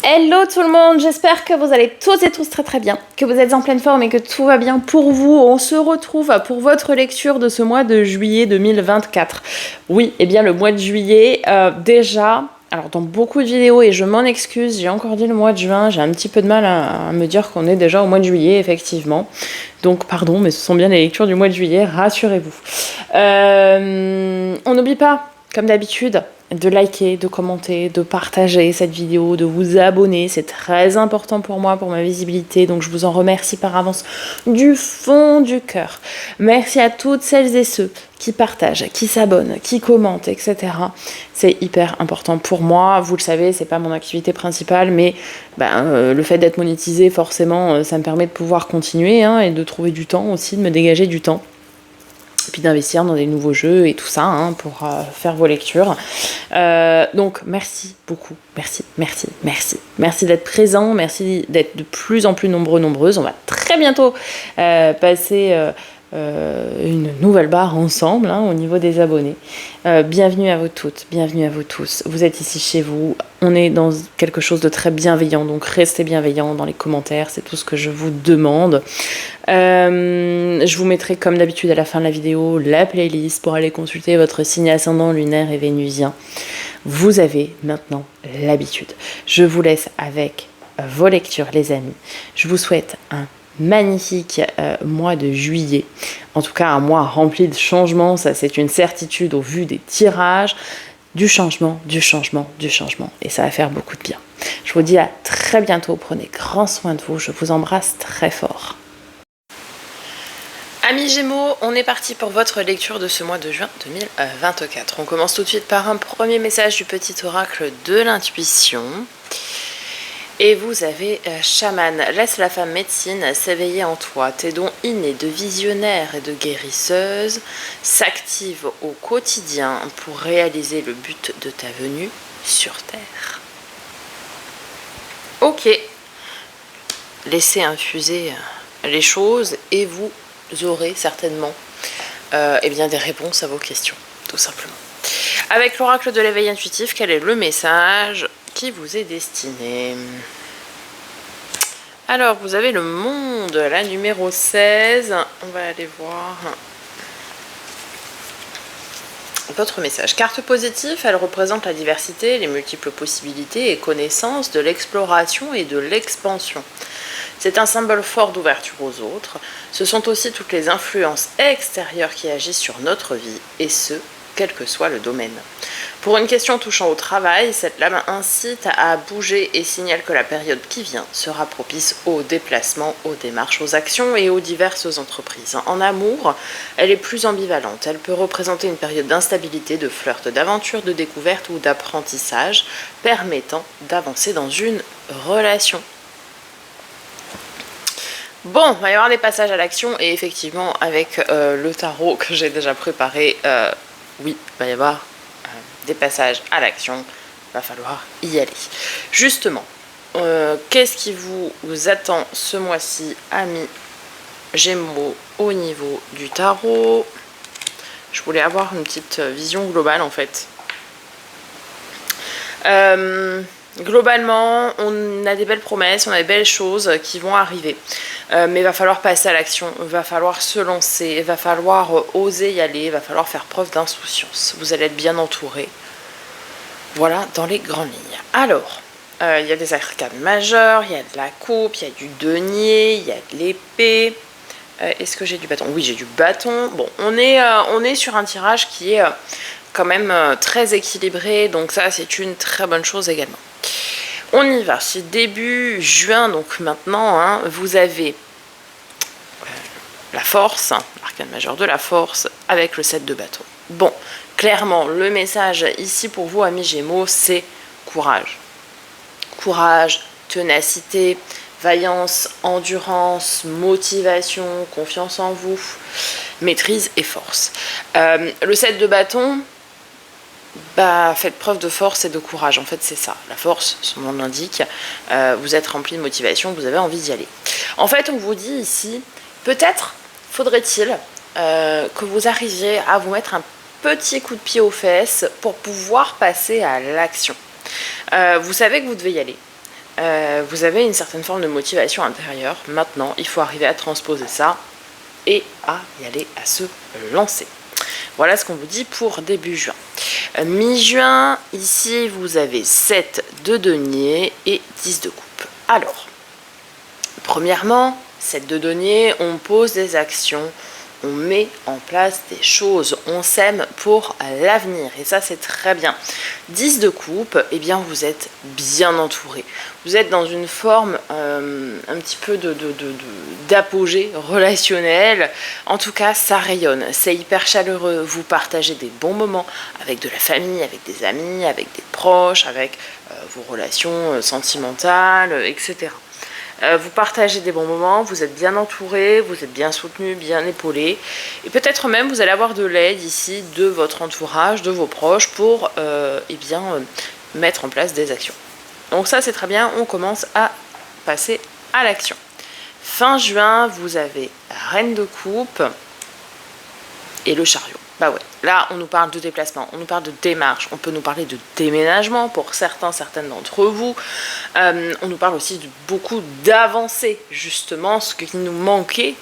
Hello tout le monde, j'espère que vous allez toutes et tous très très bien, que vous êtes en pleine forme et que tout va bien pour vous. On se retrouve pour votre lecture de ce mois de juillet 2024. Oui, eh bien le mois de juillet, déjà, alors dans beaucoup de vidéos, et je m'en excuse, j'ai encore dit le mois de juin, j'ai un petit peu de mal à me dire qu'on est déjà au mois de juillet, effectivement. Donc pardon, mais ce sont bien les lectures du mois de juillet, rassurez-vous. On n'oublie pas, comme d'habitude, de liker, de commenter, de partager cette vidéo, de vous abonner. C'est très important pour moi, pour ma visibilité. Donc je vous en remercie par avance du fond du cœur. Merci à toutes celles et ceux qui partagent, qui s'abonnent, qui commentent, etc. C'est hyper important pour moi. Vous le savez, c'est pas mon activité principale, mais le fait d'être monétisé, forcément, ça me permet de pouvoir continuer et de trouver du temps aussi, de me dégager du temps. Et puis d'investir dans des nouveaux jeux et tout ça pour faire vos lectures. Donc merci beaucoup, merci d'être présent, merci d'être de plus en plus nombreuses. On va très bientôt passer une nouvelle barre ensemble au niveau des abonnés. Bienvenue à vous toutes, bienvenue à vous tous. Vous êtes ici chez vous, on est dans quelque chose de très bienveillant, donc restez bienveillants dans les commentaires, c'est tout ce que je vous demande. Je vous mettrai comme d'habitude à la fin de la vidéo la playlist pour aller consulter votre signe ascendant lunaire et vénusien. Vous avez maintenant l'habitude. Je vous laisse avec vos lectures les amis. Je vous souhaite un magnifique mois de juillet, en tout cas un mois rempli de changements, ça c'est une certitude au vu des tirages, du changement, et ça va faire beaucoup de bien. Je vous dis à très bientôt, prenez grand soin de vous, je vous embrasse très fort. Amis Gémeaux, on est parti pour votre lecture de ce mois de juin 2024. On commence tout de suite par un premier message du petit oracle de l'intuition. Et vous avez chaman, laisse la femme médecine s'éveiller en toi. Tes dons innés de visionnaire et de guérisseuse s'activent au quotidien pour réaliser le but de ta venue sur Terre. Ok, laissez infuser les choses et vous aurez certainement des réponses à vos questions, tout simplement. Avec l'oracle de l'éveil intuitif, quel est le message qui vous est destiné? Alors, vous avez le monde, la numéro 16. On va aller voir votre message. Carte positive, elle représente la diversité, les multiples possibilités et connaissances de l'exploration et de l'expansion. C'est un symbole fort d'ouverture aux autres. Ce sont aussi toutes les influences extérieures qui agissent sur notre vie, et ce, quel que soit le domaine. Pour une question touchant au travail, cette lame incite à bouger et signale que la période qui vient sera propice aux déplacements, aux démarches, aux actions et aux diverses entreprises. En amour, elle est plus ambivalente. Elle peut représenter une période d'instabilité, de flirt, d'aventure, de découverte ou d'apprentissage, permettant d'avancer dans une relation. Bon, il va y avoir des passages à l'action et effectivement, avec le tarot que j'ai déjà préparé, oui, il va y avoir des passages à l'action, il va falloir y aller. Justement, qu'est-ce qui vous attend ce mois-ci, amis Gémeaux, au niveau du tarot? Je voulais avoir une petite vision globale en fait. Globalement, on a des belles promesses, on a des belles choses qui vont arriver. Mais il va falloir passer à l'action, il va falloir se lancer, il va falloir oser y aller, il va falloir faire preuve d'insouciance. Vous allez être bien entouré. Voilà, dans les grandes lignes. Alors, il y a des arcanes majeures, il y a de la coupe, il y a du denier, il y a de l'épée. Est-ce que j'ai du bâton? Oui, j'ai du bâton. Bon, on est sur un tirage qui est quand même très équilibré, donc ça, c'est une très bonne chose également. On y va, c'est début juin, donc maintenant, vous avez la force, l'arcane majeur de la force, avec le 7 de bâton. Bon, clairement, le message ici pour vous, amis Gémeaux, c'est courage. Courage, ténacité, vaillance, endurance, motivation, confiance en vous, maîtrise et force. Le 7 de bâton, faites preuve de force et de courage. En fait, c'est ça. La force, son nom l'indique, vous êtes rempli de motivation, vous avez envie d'y aller. En fait, on vous dit ici, peut-être faudrait-il que vous arriviez à vous mettre un petit coup de pied aux fesses pour pouvoir passer à l'action. Vous savez que vous devez y aller. vous avez une certaine forme de motivation intérieure. Maintenant, il faut arriver à transposer ça et à y aller, à se lancer. Voilà ce qu'on vous dit pour début juin. Mi-juin, ici, vous avez 7 de denier et 10 de coupe. Alors, premièrement, 7 de denier, on pose des actions, on met en place des choses, on s'aime pour l'avenir et ça c'est très bien. 10 de coupe, eh bien vous êtes bien entouré. Vous êtes dans une forme un petit peu d'apogée relationnelle. En tout cas, ça rayonne, c'est hyper chaleureux. Vous partagez des bons moments avec de la famille, avec des amis, avec des proches, avec vos relations sentimentales, etc. Vous partagez des bons moments, vous êtes bien entouré, vous êtes bien soutenu, bien épaulé. Et peut-être même vous allez avoir de l'aide ici de votre entourage, de vos proches pour mettre en place des actions. Donc ça c'est très bien, on commence à passer à l'action. Fin juin, vous avez Reine de coupe et le chariot. Bah ouais, là on nous parle de déplacement, on nous parle de démarche, on peut nous parler de déménagement pour certaines d'entre vous. On nous parle aussi de beaucoup d'avancées, justement, ce qui nous manquait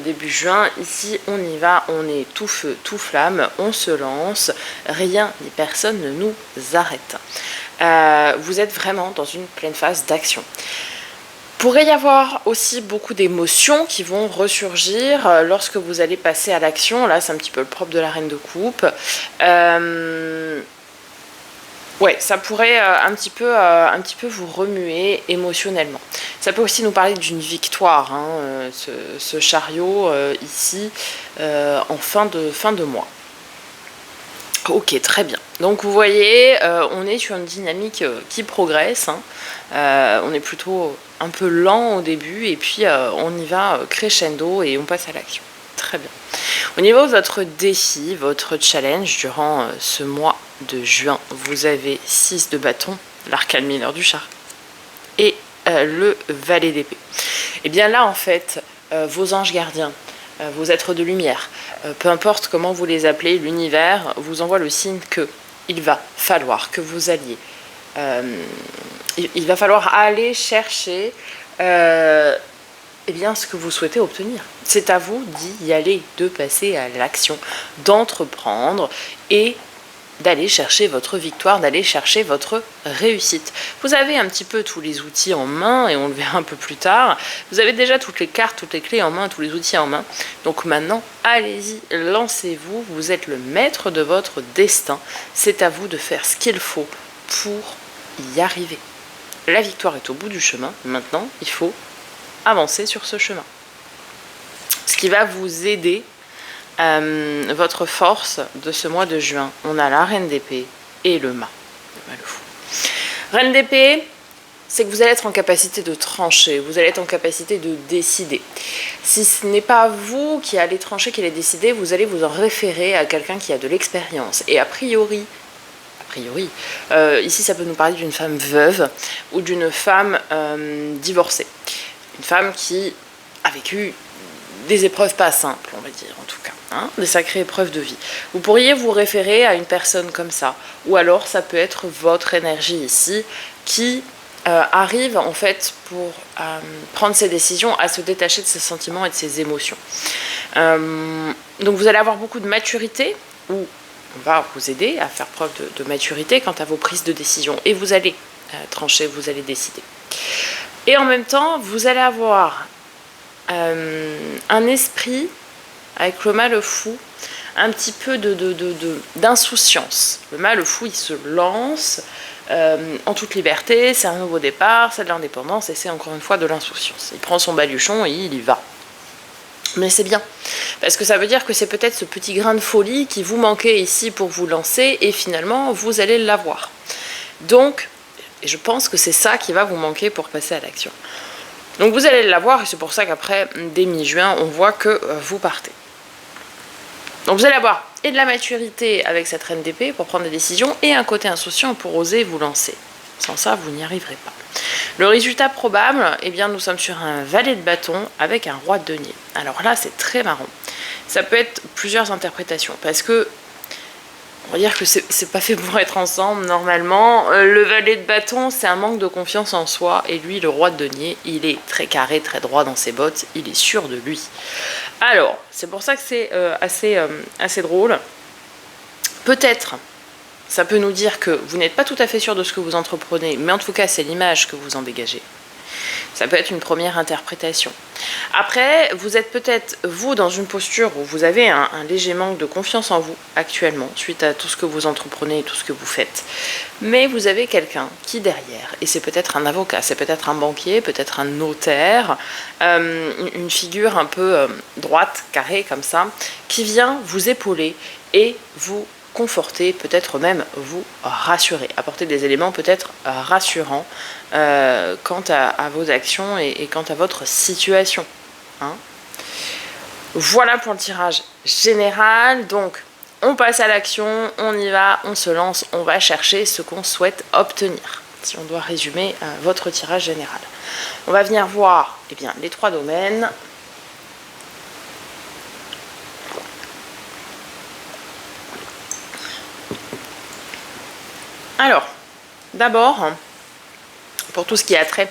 début juin. Ici on y va, on est tout feu, tout flamme, on se lance, rien ni personne ne nous arrête. Vous êtes vraiment dans une pleine phase d'action. Pourrait y avoir aussi beaucoup d'émotions qui vont ressurgir lorsque vous allez passer à l'action. Là, c'est un petit peu le propre de la Reine de coupe. Ouais, ça pourrait un petit peu vous remuer émotionnellement. Ça peut aussi nous parler d'une victoire, ce chariot ici, en fin de mois. Ok, très bien. Donc vous voyez, on est sur une dynamique qui progresse. On est plutôt un peu lent au début et puis on y va crescendo et on passe à l'action. Très bien. Au niveau de votre défi, votre challenge durant ce mois de juin, vous avez 6 de bâton, l'arcane mineur du char et le valet d'épée. Et bien là en fait, vos anges gardiens, vos êtres de lumière, peu importe comment vous les appelez, l'univers vous envoie le signe que il va falloir que vous alliez, il va falloir aller chercher ce que vous souhaitez obtenir. C'est à vous d'y aller, de passer à l'action, d'entreprendre et d'aller chercher votre victoire, d'aller chercher votre réussite. Vous avez un petit peu tous les outils en main, et on le verra un peu plus tard. Vous avez déjà toutes les cartes, toutes les clés en main, tous les outils en main. Donc maintenant, allez-y, lancez-vous. Vous êtes le maître de votre destin. C'est à vous de faire ce qu'il faut pour y arriver. La victoire est au bout du chemin. Maintenant, il faut avancer sur ce chemin. Ce qui va vous aider, votre force de ce mois de juin, on a la Reine d'épée et le mât, le fou. Reine d'épée, c'est que vous allez être en capacité de trancher, vous allez être en capacité de décider. Si ce n'est pas vous qui allez trancher, qui allez décider, vous allez vous en référer à quelqu'un qui a de l'expérience. Et a priori, ici ça peut nous parler d'une femme veuve ou d'une femme divorcée. Une femme qui a vécu des épreuves pas simples, on va dire en tout cas, des sacrées épreuves de vie. Vous pourriez vous référer à une personne comme ça, ou alors ça peut être votre énergie ici qui arrive en fait pour prendre ses décisions, à se détacher de ses sentiments et de ses émotions. Donc vous allez avoir beaucoup de maturité, ou on va vous aider à faire preuve de maturité quant à vos prises de décision, et vous allez trancher, vous allez décider. Et en même temps, vous allez avoir un esprit, avec le mât le fou, un petit peu d'insouciance. Le mât le fou, il se lance en toute liberté, c'est un nouveau départ, c'est de l'indépendance et c'est encore une fois de l'insouciance. Il prend son baluchon et il y va. Mais c'est bien, parce que ça veut dire que c'est peut-être ce petit grain de folie qui vous manquait ici pour vous lancer et finalement vous allez l'avoir. Donc, et je pense que c'est ça qui va vous manquer pour passer à l'action. Donc vous allez l'avoir et c'est pour ça qu'après, dès mi-juin, on voit que vous partez. Donc vous allez avoir et de la maturité avec cette reine d'épée pour prendre des décisions et un côté insouciant pour oser vous lancer. Sans ça, vous n'y arriverez pas. Le résultat probable, eh bien, nous sommes sur un valet de bâton avec un roi de denier. Alors là, c'est très marrant. Ça peut être plusieurs interprétations parce que On va dire que c'est pas fait pour être ensemble normalement. Le valet de bâton, c'est un manque de confiance en soi. Et lui, le roi de denier, il est très carré, très droit dans ses bottes. Il est sûr de lui. Alors, c'est pour ça que c'est assez drôle. Peut-être, ça peut nous dire que vous n'êtes pas tout à fait sûr de ce que vous entreprenez, mais en tout cas, c'est l'image que vous en dégagez. Ça peut être une première interprétation. Après, vous êtes peut-être, vous, dans une posture où vous avez un léger manque de confiance en vous actuellement, suite à tout ce que vous entreprenez et tout ce que vous faites. Mais vous avez quelqu'un qui derrière, et c'est peut-être un avocat, c'est peut-être un banquier, peut-être un notaire, une figure un peu droite, carrée comme ça, qui vient vous épauler et vous conforter, peut-être même vous rassurer, apporter des éléments peut-être rassurants quant à vos actions et quant à votre situation. Hein. Voilà pour le tirage général. Donc, on passe à l'action, on y va, on se lance, on va chercher ce qu'on souhaite obtenir. Si on doit résumer votre tirage général. On va venir voir les 3 domaines. Alors, d'abord, pour tout ce qui a trait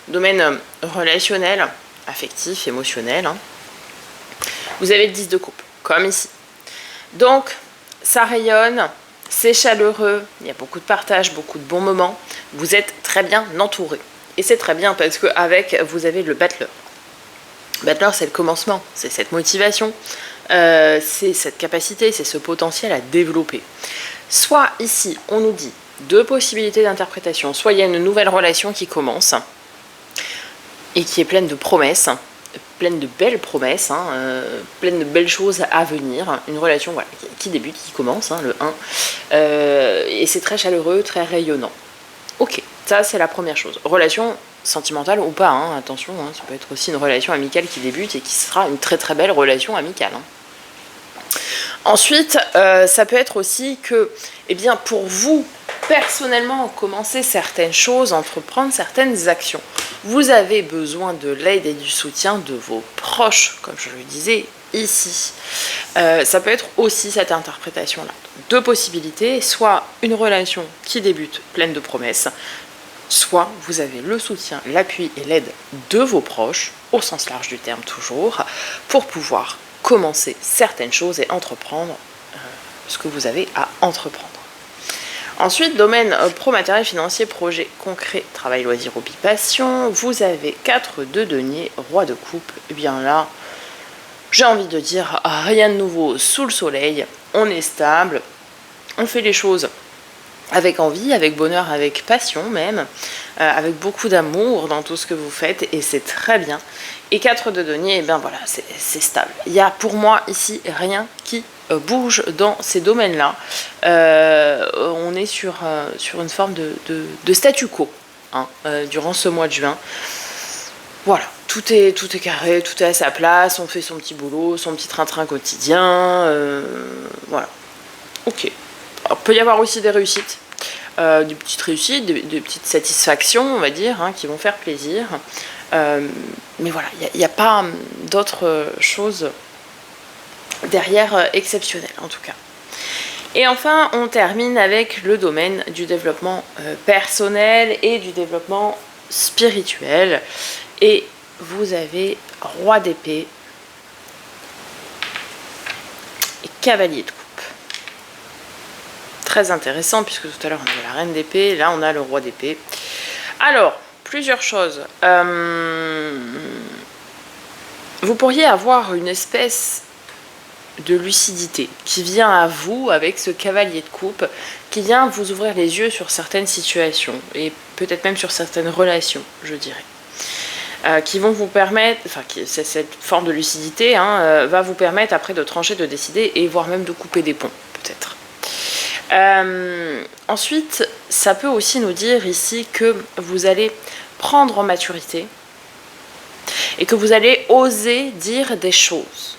au domaine relationnel, affectif, émotionnel, vous avez le 10 de coupe, comme ici. Donc, ça rayonne, c'est chaleureux, il y a beaucoup de partage, beaucoup de bons moments. Vous êtes très bien entouré. Et c'est très bien parce qu'avec, vous avez le battleur. Battleur, c'est le commencement, c'est cette motivation, c'est cette capacité, c'est ce potentiel à développer. Soit ici, on nous dit 2 possibilités d'interprétation. Soit il y a une nouvelle relation qui commence et qui est pleine de promesses, pleine de belles promesses, pleine de belles choses à venir. Une relation voilà, qui débute, qui commence, le 1. Et c'est très chaleureux, très rayonnant. Ok, ça c'est la première chose. Relation sentimentale ou pas, attention, ça peut être aussi une relation amicale qui débute et qui sera une très très belle relation amicale. Ensuite, ça peut être aussi que, pour vous, personnellement, commencer certaines choses, entreprendre certaines actions. Vous avez besoin de l'aide et du soutien de vos proches, comme je le disais ici. Ça peut être aussi cette interprétation-là. 2 possibilités, soit une relation qui débute pleine de promesses, soit vous avez le soutien, l'appui et l'aide de vos proches, au sens large du terme toujours, pour pouvoir commencer certaines choses et entreprendre ce que vous avez à entreprendre. Ensuite, domaine pro, matériel, financier, projet concret, travail, loisir, hobby, passion. Vous avez 4 de denier, roi de coupe. Et bien là, j'ai envie de dire rien de nouveau sous le soleil. On est stable, on fait les choses avec envie, avec bonheur, avec passion même, avec beaucoup d'amour dans tout ce que vous faites et c'est très bien. Et 4 de denier, voilà, c'est stable. Il y a pour moi ici rien qui bouge dans ces domaines-là. On est sur une forme de statu quo durant ce mois de juin. Voilà, tout est carré, tout est à sa place, on fait son petit boulot, son petit train-train quotidien. Voilà, ok. Alors, il peut y avoir aussi des réussites, des petites réussites, des petites satisfactions, on va dire, qui vont faire plaisir. Mais voilà, il n'y a pas d'autres choses derrière exceptionnelles, en tout cas. Et enfin, on termine avec le domaine du développement personnel et du développement spirituel. Et vous avez roi d'épée et cavalier de coupe. Très intéressant puisque tout à l'heure on avait la reine d'épée, là on a le roi d'épée. Alors, plusieurs choses. Vous pourriez avoir une espèce de lucidité qui vient à vous avec ce cavalier de coupe, qui vient vous ouvrir les yeux sur certaines situations et peut-être même sur certaines relations, je dirais. Qui vont vous permettre, cette forme de lucidité va vous permettre après de trancher, de décider et voire même de couper des ponts, peut-être. Ensuite, ça peut aussi nous dire ici que vous allez prendre en maturité et que vous allez oser dire des choses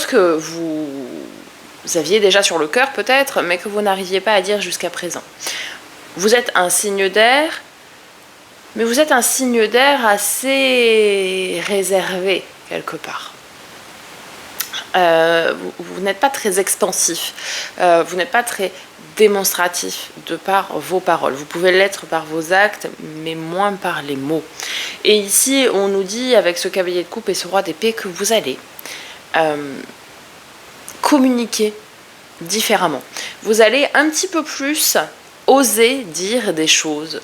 que vous aviez déjà sur le cœur peut-être, mais que vous n'arriviez pas à dire jusqu'à présent. Vous êtes un signe d'air, mais vous êtes un signe d'air assez réservé quelque part. Vous n'êtes pas très expansif, vous n'êtes pas très démonstratif de par vos paroles. Vous pouvez l'être par vos actes, mais moins par les mots. Et ici, on nous dit, avec ce cavalier de coupe et ce roi d'épée, que vous allez communiquer différemment. Vous allez un petit peu plus oser dire des choses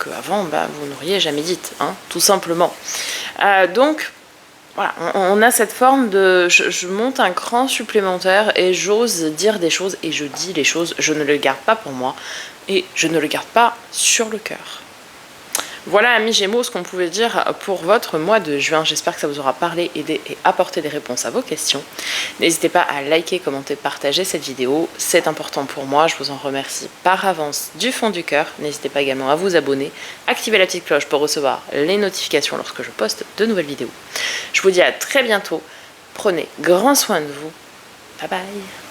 qu'avant, vous n'auriez jamais dites, hein, tout simplement. Donc, voilà, on a cette forme de je monte un cran supplémentaire et j'ose dire des choses et je dis les choses, je ne le garde pas pour moi et je ne le garde pas sur le cœur. Voilà, amis Gémeaux, ce qu'on pouvait dire pour votre mois de juin. J'espère que ça vous aura parlé, aidé et apporté des réponses à vos questions. N'hésitez pas à liker, commenter, partager cette vidéo. C'est important pour moi. Je vous en remercie par avance du fond du cœur. N'hésitez pas également à vous abonner, activer la petite cloche pour recevoir les notifications lorsque je poste de nouvelles vidéos. Je vous dis à très bientôt. Prenez grand soin de vous. Bye bye.